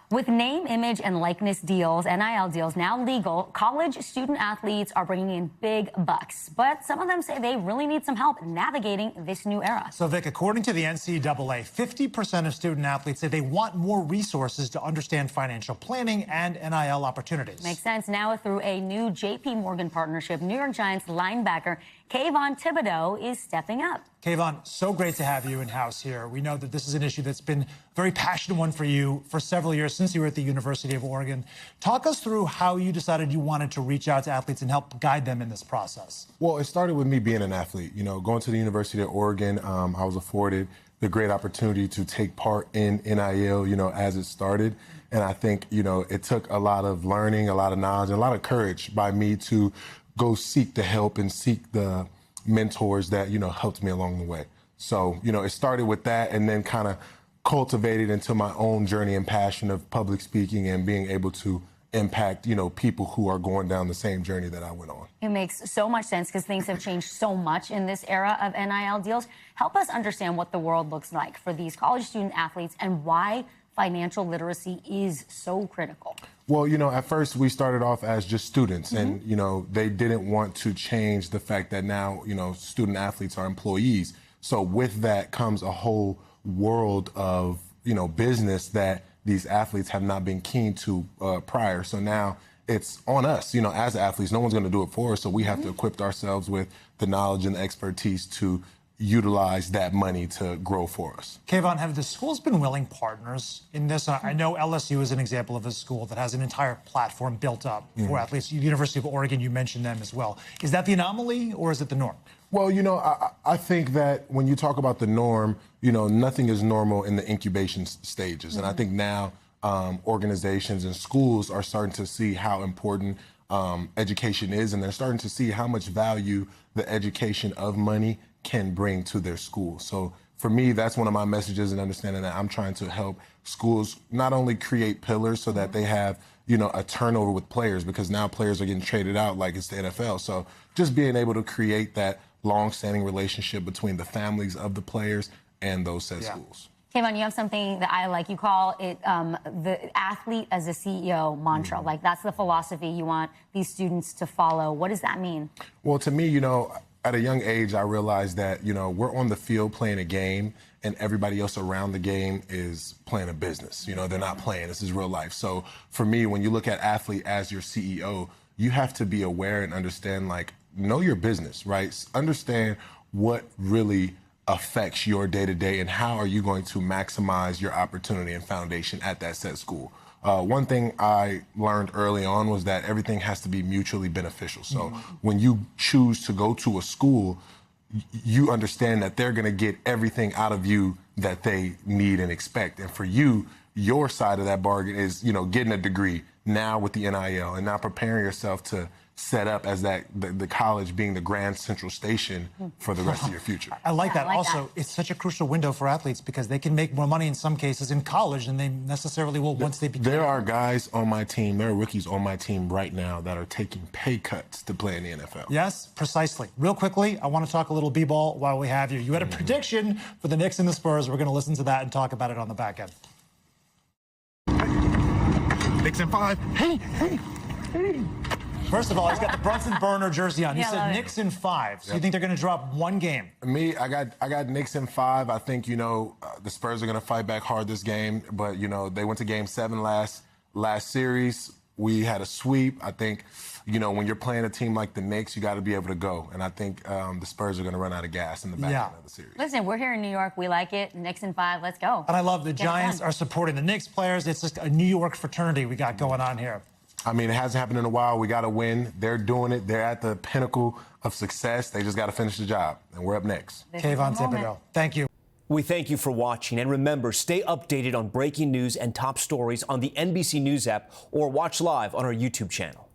With name, image, and likeness deals, NIL deals now legal, college student athletes are bringing in big bucks. But some of them say they really need some help navigating this new era. So, Vic, according to the NCAA, 50% of student athletes say they want more resources to understand financial planning and NIL opportunities. Makes sense. Now, through a new J.P. Morgan partnership, New York Giants linebacker Kayvon Thibodeaux is stepping up. Kayvon, so great to have you in-house here. We know that this is an issue that's been a very passionate one for you for several years since you were at the University of Oregon. Talk us through how you decided you wanted to reach out to athletes and help guide them in this process. Well, it started with me being an athlete. Going to the University of Oregon, I was afforded the great opportunity to take part in NIL, as it started. And I think, it took a lot of learning, a lot of knowledge, and a lot of courage by me to go seek the help and seek the mentors that, helped me along the way. So, it started with that and then kind of cultivated into my own journey and passion of public speaking and being able to impact, people who are going down the same journey that I went on. It makes so much sense because things have changed so much in this era of NIL deals. Help us understand what the world looks like for these college student athletes and why financial literacy is so critical. Well, at first we started off as just students and, they didn't want to change the fact that now, student athletes are employees. So with that comes a whole world of, business that these athletes have not been keen to prior. So now it's on us, as athletes, no one's going to do it for us. So we have to equip ourselves with the knowledge and the expertise to utilize that money to grow for us. Kayvon, have the schools been willing partners in this? I know LSU is an example of a school that has an entire platform built up for athletes. The University of Oregon, you mentioned them as well. Is that the anomaly or is it the norm? Well, I think that when you talk about the norm, nothing is normal in the incubation stages. And I think now organizations and schools are starting to see how important education is, and they're starting to see how much value the education of money can bring to their school. So for me, that's one of my messages and understanding that I'm trying to help schools not only create pillars so that they have, a turnover with players, because now players are getting traded out like it's the NFL. So just being able to create that long-standing relationship between the families of the players and those said schools. Kayvon, you have something that I like. You call it the athlete as a CEO mantra. Like that's the philosophy you want these students to follow. What does that mean? Well, to me, at a young age, I realized that, we're on the field playing a game and everybody else around the game is playing a business. They're not playing. This is real life. So for me, when you look at athlete as your CEO, you have to be aware and understand, know your business, right? Understand what really affects your day-to-day and how are you going to maximize your opportunity and foundation at that said school. One thing I learned early on was that everything has to be mutually beneficial. So when you choose to go to a school, you understand that they're going to get everything out of you that they need and expect. And for you, your side of that bargain is, getting a degree now with the NIL and now preparing yourself to set up as the college being the grand central station for the rest of your future. I like that. Also, it's such a crucial window for athletes because they can make more money in some cases in college than they necessarily will once they become. There are guys on my team, there are rookies on my team right now that are taking pay cuts to play in the NFL. Yes, precisely. Real quickly, I want to talk a little b-ball while we have you. You had a prediction for the Knicks and the Spurs. We're going to listen to that and talk about it on the back end. Knicks in 5. Hey. First of all, he's got the Brunson Burner jersey on. He said Knicks in 5. So you think they're going to drop one game? Me, I got Knicks in 5. I think, the Spurs are going to fight back hard this game. But, they went to Game 7 last series. We had a sweep. I think, when you're playing a team like the Knicks, you got to be able to go. And I think the Spurs are going to run out of gas in the back end of the series. Listen, we're here in New York. We like it. Knicks in 5. Let's go. And I love the Giants are supporting the Knicks players. It's just a New York fraternity we got going on here. I mean, it hasn't happened in a while. We got to win. They're doing it. They're at the pinnacle of success. They just got to finish the job. And we're up next. Kayvon Thibodeaux, thank you. We thank you for watching. And remember, stay updated on breaking news and top stories on the NBC News app or watch live on our YouTube channel.